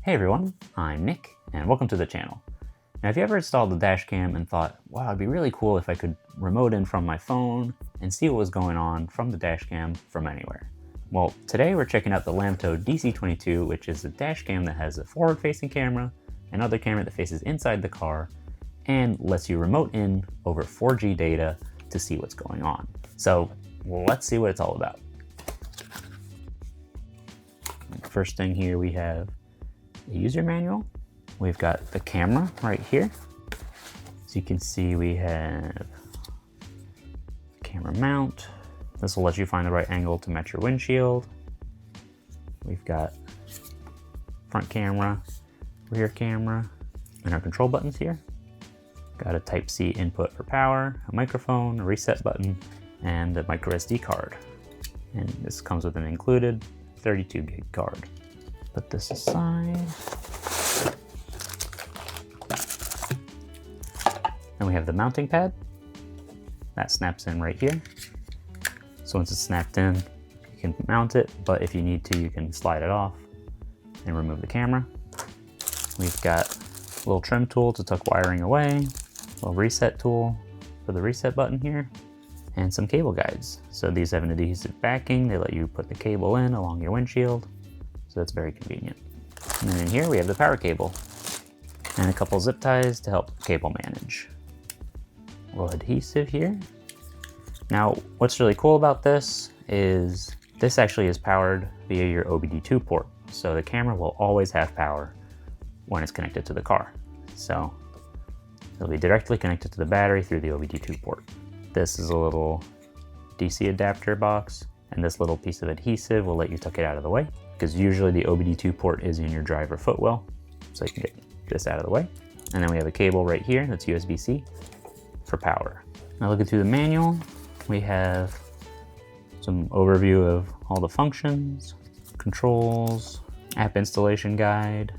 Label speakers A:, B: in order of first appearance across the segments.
A: Hey everyone, I'm Nick, and welcome to the channel. Now, have you ever installed the Dashcam and thought, wow, it'd be really cool if I could remote in from my phone and see what was going on from the Dashcam from anywhere? Well, today we're checking out the LAMTTO DC22, which is a Dashcam that has a forward-facing camera, another camera that faces inside the car, and lets you remote in over 4G data to see what's going on. So let's see what it's all about. First thing here we have the user manual. We've got the camera right here. So you can see we have camera mount. This will let you find the right angle to match your windshield. We've got front camera, rear camera, and our control buttons here. Got a Type-C input for power, a microphone, a reset button, and a micro SD card. And this comes with an included 32 gig card. Put this aside. Then we have the mounting pad. That snaps in right here. So once it's snapped in, you can mount it, but if you need to, you can slide it off and remove the camera. We've got a little trim tool to tuck wiring away, a little reset tool for the reset button here, and some cable guides. So these have an adhesive backing. They let you put the cable in along your windshield. So that's very convenient. And then in here we have the power cable and a couple zip ties to help cable manage. A little adhesive here. Now, what's really cool about this is this actually is powered via your OBD2 port. So the camera will always have power when it's connected to the car. So it'll be directly connected to the battery through the OBD2 port. This is a little DC adapter box, and this little piece of adhesive will let you tuck it out of the way, because usually the OBD2 port is in your driver footwell, so you can get this out of the way. And then we have a cable right here that's USB-C for power. Now looking through the manual, we have some overview of all the functions, controls, app installation guide.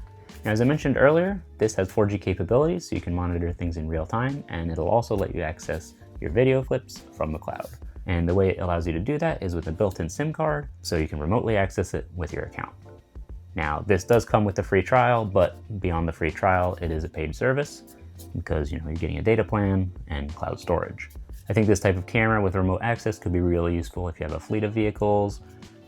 A: Now, as I mentioned earlier, this has 4G capabilities, so you can monitor things in real time, and it'll also let you access your video clips from the cloud. And the way it allows you to do that is with a built-in SIM card, so you can remotely access it with your account. Now, this does come with a free trial, but beyond the free trial, it is a paid service because you're getting a data plan and cloud storage. I think this type of camera with remote access could be really useful if you have a fleet of vehicles,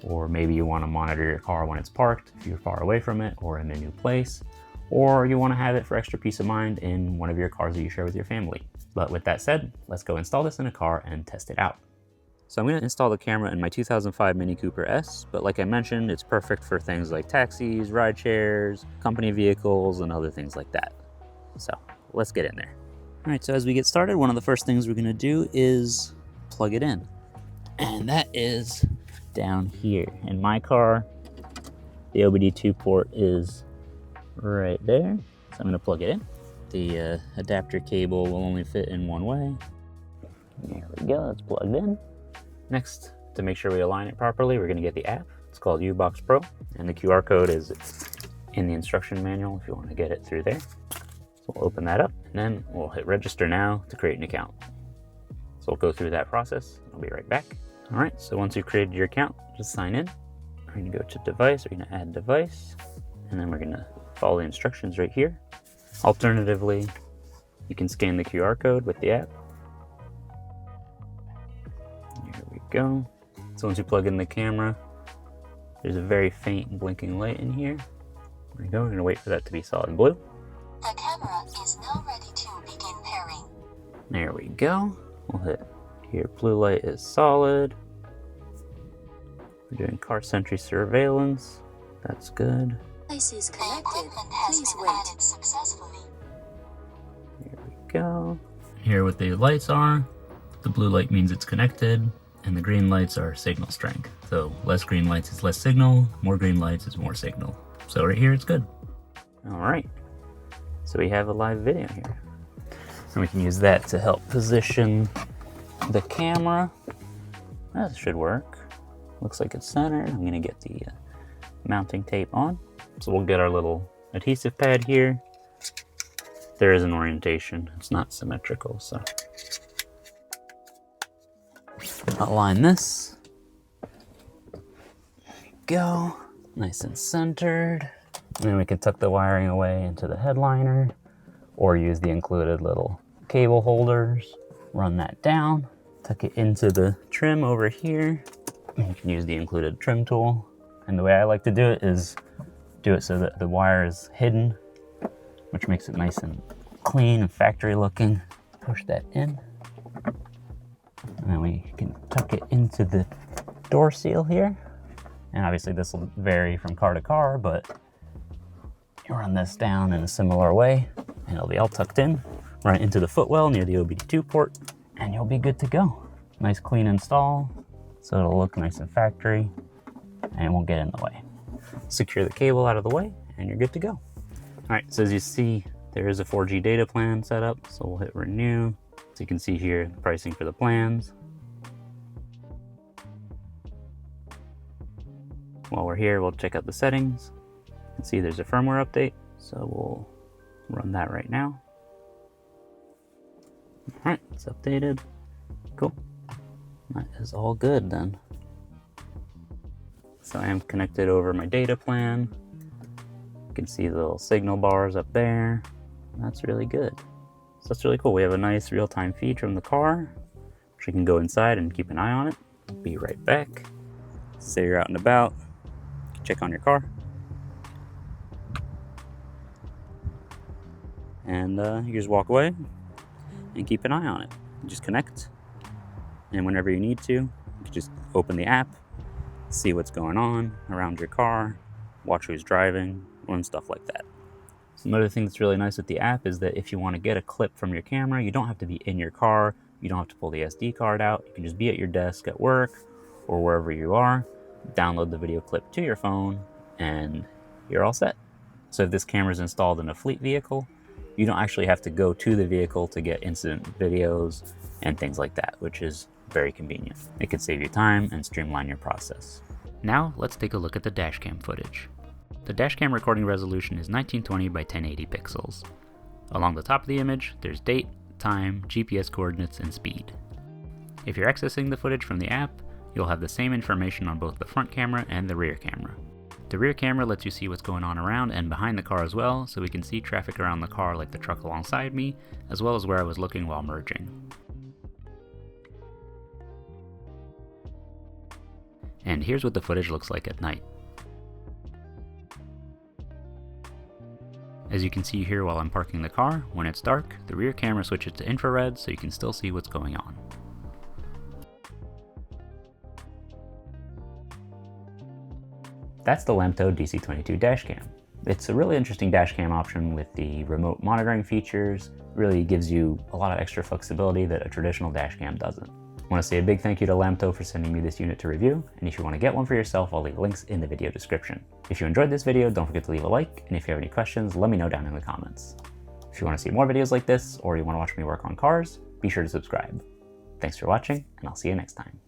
A: or maybe you want to monitor your car when it's parked if you're far away from it or in a new place, or you want to have it for extra peace of mind in one of your cars that you share with your family. But with that said, let's go install this in a car and test it out. So I'm going to install the camera in my 2005 Mini Cooper S, but like I mentioned, it's perfect for things like taxis, ride shares, company vehicles, and other things like that. So let's get in there. All right, so as we get started, one of the first things we're going to do is plug it in. And that is down here. In my car, the OBD2 port is right there. So I'm going to plug it in. The adapter cable will only fit in one way. There we go, it's plugged in. Next, to make sure we align it properly, we're going to get the app. It's called U-Box Pro, and the QR code is in the instruction manual if you want to get it through there. So we'll open that up, and then we'll hit register now to create an account. So we'll go through that process. I'll be right back. All right, so once you've created your account, just sign in. We're going to go to device, we're going to add device, and then we're going to follow the instructions right here. Alternatively, you can scan the QR code with the app. Here we go. So once you plug in the camera, there's a very faint blinking light in here. There we go. We're going to wait for that to be solid blue.
B: The camera is now ready to begin pairing.
A: There we go. We'll hit here. Blue light is solid. We're doing car sentry surveillance. That's good.
B: Device is connected. Please wait. Successfully.
A: Here we go. Here what the lights are. The blue light means it's connected, and the green lights are signal strength. So less green lights is less signal, more green lights is more signal. So right here it's good. All right. So we have a live video here. And we can use that to help position the camera. That should work. Looks like it's centered. I'm gonna get the mounting tape on. So we'll get our little adhesive pad here. There is an orientation. It's not symmetrical, so. Align this. There we go. Nice and centered. And then we can tuck the wiring away into the headliner or use the included little cable holders. Run that down, tuck it into the trim over here. And you can use the included trim tool. And the way I like to do it is do it so that the wire is hidden, which makes it nice and clean and factory looking. Push that in. And then we can tuck it into the door seal here. And obviously this will vary from car to car, but you run this down in a similar way and it'll be all tucked in. Run it into the footwell near the OBD2 port and you'll be good to go. Nice clean install, so it'll look nice and factory and it won't get in the way. Secure the cable out of the way and you're good to go. All right, so as you see, there is a 4G data plan set up, so we'll hit renew. So you can see here the pricing for the plans. While we're here, we'll check out the settings. You can see there's a firmware update, so we'll run that right now. All right, it's updated. Cool. That is all good then. So I am connected over my data plan. You can see the little signal bars up there. That's really good. So that's really cool. We have a nice real-time feed from the car, which you can go inside and keep an eye on it. Be right back. Say you're out and about, check on your car. And you just walk away and keep an eye on it. You just connect. And whenever you need to, you can just open the app, see what's going on around your car, watch who's driving, and stuff like that. So another thing that's really nice with the app is that if you want to get a clip from your camera, you don't have to be in your car, you don't have to pull the SD card out, you can just be at your desk at work or wherever you are, download the video clip to your phone, and you're all set. So if this camera is installed in a fleet vehicle, you don't actually have to go to the vehicle to get incident videos and things like that, which is very convenient. It could save you time and streamline your process. Now let's take a look at the dashcam footage. The dashcam recording resolution is 1920 by 1080 pixels. Along the top of the image, there's date, time, GPS coordinates, and speed. If you're accessing the footage from the app, you'll have the same information on both the front camera and the rear camera. The rear camera lets you see what's going on around and behind the car as well, so we can see traffic around the car like the truck alongside me, as well as where I was looking while merging. And here's what the footage looks like at night. As you can see here while I'm parking the car, when it's dark, the rear camera switches to infrared so you can still see what's going on. That's the LAMTTO DC22 Dashcam. It's a really interesting dashcam option with the remote monitoring features. It really gives you a lot of extra flexibility that a traditional dashcam doesn't. I want to say a big thank you to LAMTTO for sending me this unit to review, and if you want to get one for yourself, I'll leave links in the video description. If you enjoyed this video, don't forget to leave a like, and if you have any questions, let me know down in the comments. If you want to see more videos like this, or you want to watch me work on cars, be sure to subscribe. Thanks for watching, and I'll see you next time.